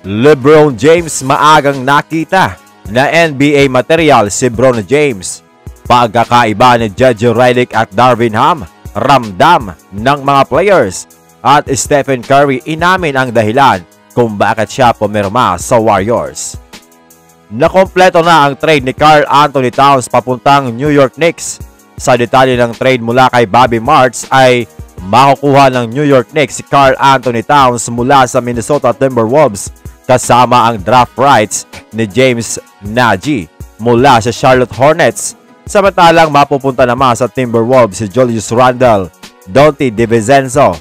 LeBron James maagang nakita na NBA material si Bron James. Pagkakaiba ni JJ Redick at Darvin Ham, ramdam ng mga players, at Stephen Curry inamin ang dahilan kung bakit siya pumirma sa Warriors. Nakompleto na ang trade ni Karl Anthony Towns papuntang New York Knicks. Sa detalye ng trade mula kay Bobby Marks ay makukuha ng New York Knicks si Karl Anthony Towns mula sa Minnesota Timberwolves kasama ang draft rights ni James Nagy mula sa Charlotte Hornets. Samantalang mapupunta naman sa Timberwolves si Julius Randle, Donte DiVincenzo,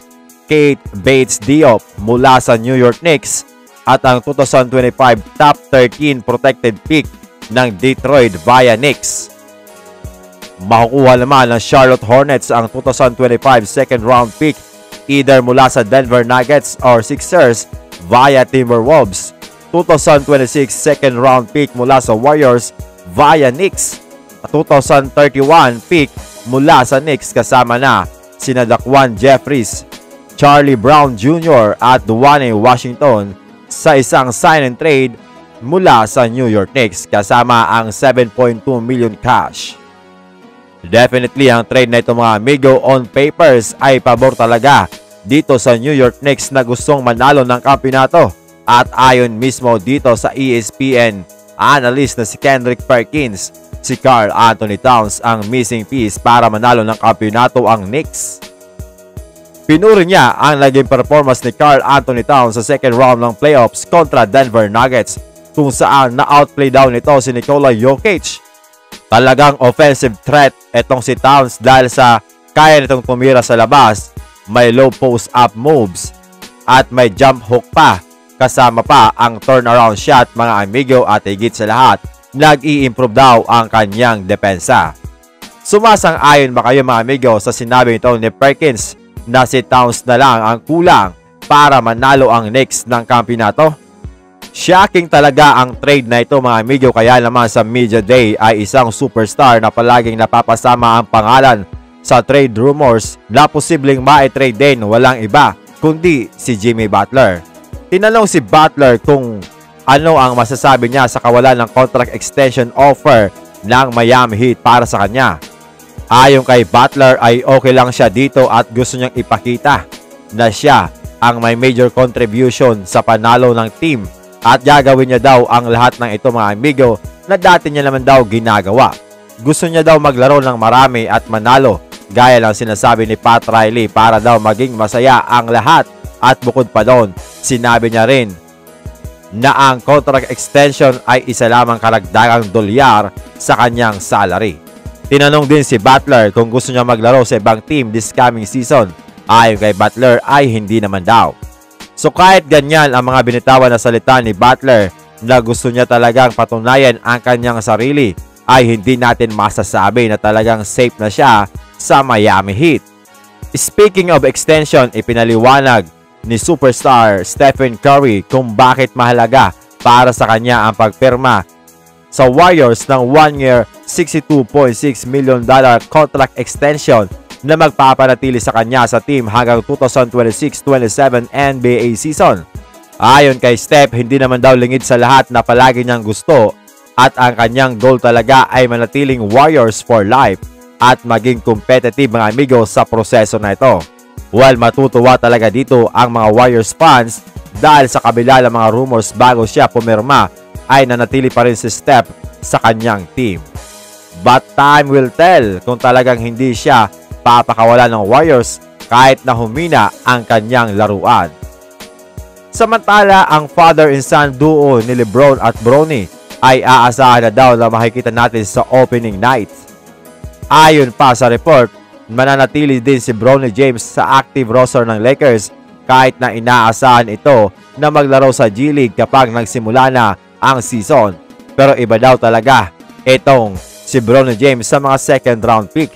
Kate Bates-Diop mula sa New York Knicks at ang 2025 top 13 protected pick ng Detroit via Knicks. Makukuha naman ng Charlotte Hornets ang 2025 second round pick either mula sa Denver Nuggets or Sixers via Timberwolves, 2026 second round pick mula sa Warriors via Knicks, 2031 pick mula sa Knicks kasama na sina Daquan Jeffries, Charlie Brown Jr. at Dwayne Washington sa isang sign and trade mula sa New York Knicks kasama ang 7.2 million cash. Definitely ang trade na ito mga amigo on papers ay pabor talaga dito sa New York Knicks na gustong manalo ng kampeonato, at ayon mismo dito sa ESPN analyst na si Kendrick Perkins, si Karl Anthony Towns ang missing piece para manalo ng kampeonato ang Knicks. Pinuri niya ang naging performance ni Karl Anthony Towns sa second round ng playoffs kontra Denver Nuggets kung saan na-outplay daw nito si Nikola Jokic. Talagang offensive threat itong si Towns dahil sa kaya nitong tumira sa labas, may low post-up moves at may jump hook pa, kasama pa ang turnaround shot mga amigo, at higit sa lahat, nag-i-improve daw ang kanyang depensa. Sumasang-ayon ba kayo mga amigo sa sinabi nito ni Perkins na si Towns na lang ang kulang para manalo ang Knicks ng kampeonato? Shocking talaga ang trade na ito mga amigo, kaya naman sa media day ay isang superstar na palaging napapasama ang pangalan sa trade rumors na posibleng ma-trade din walang iba kundi si Jimmy Butler. Tinanong si Butler kung ano ang masasabi niya sa kawalan ng contract extension offer ng Miami Heat para sa kanya. Ayon kay Butler ay okay lang siya dito at gusto niyang ipakita na siya ang may major contribution sa panalo ng team at gagawin niya daw ang lahat ng ito mga amigo na dati niya naman daw ginagawa. Gusto niya daw maglaro ng marami at manalo gaya lang sinasabi ni Pat Riley para daw maging masaya ang lahat, at bukod pa doon sinabi niya rin na ang contract extension ay isa lamang karagdagang dolyar sa kanyang salary. Tinanong din si Butler kung gusto niya maglaro sa ibang team this coming season. Ayon kay Butler ay hindi naman daw. So kahit ganyan ang mga binitawan na salita ni Butler na gusto niya talagang patunayan ang kanyang sarili, ay hindi natin masasabi na talagang safe na siya sa Miami Heat. Speaking of extension, ipinaliwanag ni superstar Stephen Curry kung bakit mahalaga para sa kanya ang pagpirma sa Warriors ng 1-year $62.6 million contract extension na magpapanatili sa kanya sa team hanggang 2026-27 NBA season. Ayon kay Steph, hindi naman daw lingid sa lahat na palagi niyang gusto at ang kanyang goal talaga ay manatiling Warriors for life at maging competitive mga amigo sa proseso na ito. Well, matutuwa talaga dito ang mga Warriors fans dahil sa kabila ng mga rumors bago siya pumirma ay nanatili pa rin si Steph sa kanyang team. But time will tell kung talagang hindi siya papakawalan ng Warriors kahit na humina ang kanyang laruan. Samantala, ang father and son duo ni LeBron at Bronny ay aasahan na daw na makikita natin sa opening night. Ayon pa sa report, mananatili din si Bronny James sa active roster ng Lakers kahit na inaasahan ito na maglaro sa G League kapag nagsimula na ang season. Pero iba daw talaga itong si Bronny James sa mga second round pick.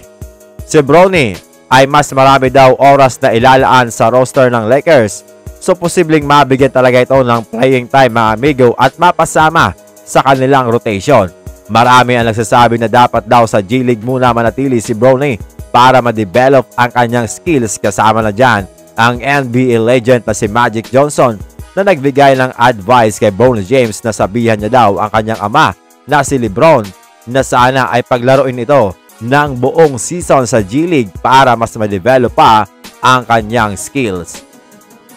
Si Bronny ay mas marami daw oras na ilalaan sa roster ng Lakers, so posibleng mabigyan talaga ito ng playing time mga amigo at mapasama sa kanilang rotation. Marami ang nagsasabi na dapat daw sa G League muna manatili si Bronny para ma-develop ang kanyang skills, kasama na dyan ang NBA legend na si Magic Johnson na nagbigay ng advice kay Bron James na sabihan niya daw ang kanyang ama na si LeBron na sana ay paglaruin ito ng buong season sa G League para mas ma-develop pa ang kanyang skills.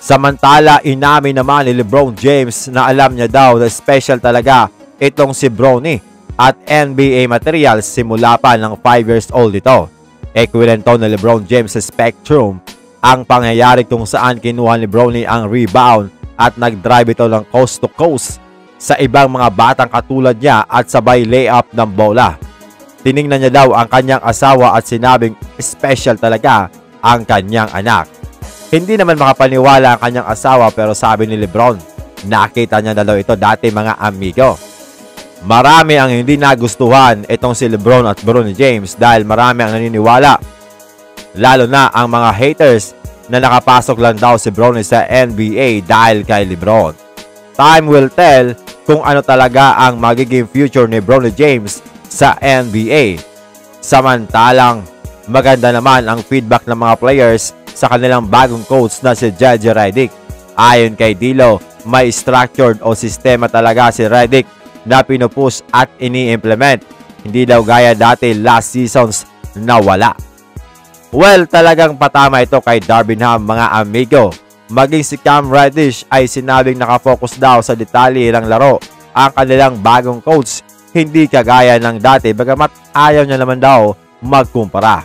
Samantala, inamin naman ni LeBron James na alam niya daw na special talaga itong si Bronny at NBA materials simula pa ng 5 years old ito. Equivalent ni LeBron James sa Spectrum ang pangyayari kung saan kinuha ni Bronny ang rebound at nag-drive ito ng coast to coast sa ibang mga batang katulad niya at sabay layup ng bola. Tiningnan niya daw ang kanyang asawa at sinabing special talaga ang kanyang anak. Hindi naman makapaniwala ang kanyang asawa pero sabi ni LeBron, nakita niya na daw ito dati mga amigo. Marami ang hindi nagustuhan itong si LeBron at Bron James dahil marami ang naniniwala. Lalo na ang mga haters na nakapasok lang daw si Bronny sa NBA dahil kay LeBron. Time will tell kung ano talaga ang magiging future ni Bronny James sa NBA. Samantalang maganda naman ang feedback ng mga players sa kanilang bagong coach na si JJ Redick. Ayon kay Dilo, may structured o sistema talaga si Redick na pinupush at ini-implement. Hindi daw gaya dati last seasons na wala. Well, talagang patama ito kay Darvin Ham mga amigo. Maging si Cam Reddish ay sinabing nakafocus daw sa detalye ng laro ang kanilang bagong coach, hindi kagaya ng dati bagamat ayaw niya naman daw magkumpara.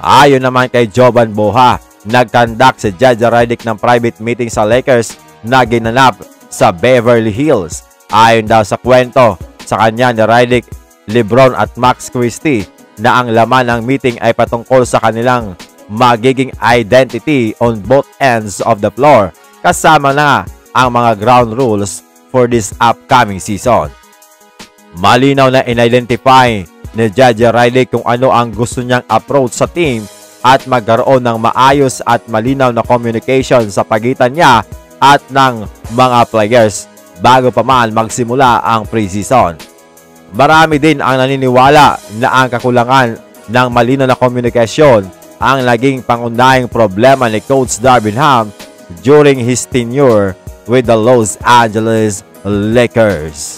Ayon naman kay Jovan Boha, nagkandak si JJ Redick ng private meeting sa Lakers na ginanap sa Beverly Hills. Ayon daw sa kwento sa kanya ni Redick, LeBron at Max Christie na ang laman ng meeting ay patungkol sa kanilang magiging identity on both ends of the floor kasama na ang mga ground rules for this upcoming season. Malinaw na in-identify ni JJ Redick kung ano ang gusto niyang approach sa team at magkaroon ng maayos at malinaw na communication sa pagitan niya at ng mga players bago pa man magsimula ang preseason. Marami din ang naniniwala na ang kakulangan ng malinaw na komunikasyon ang naging pangunahing problema ni Coach Darvin Ham during his tenure with the Los Angeles Lakers.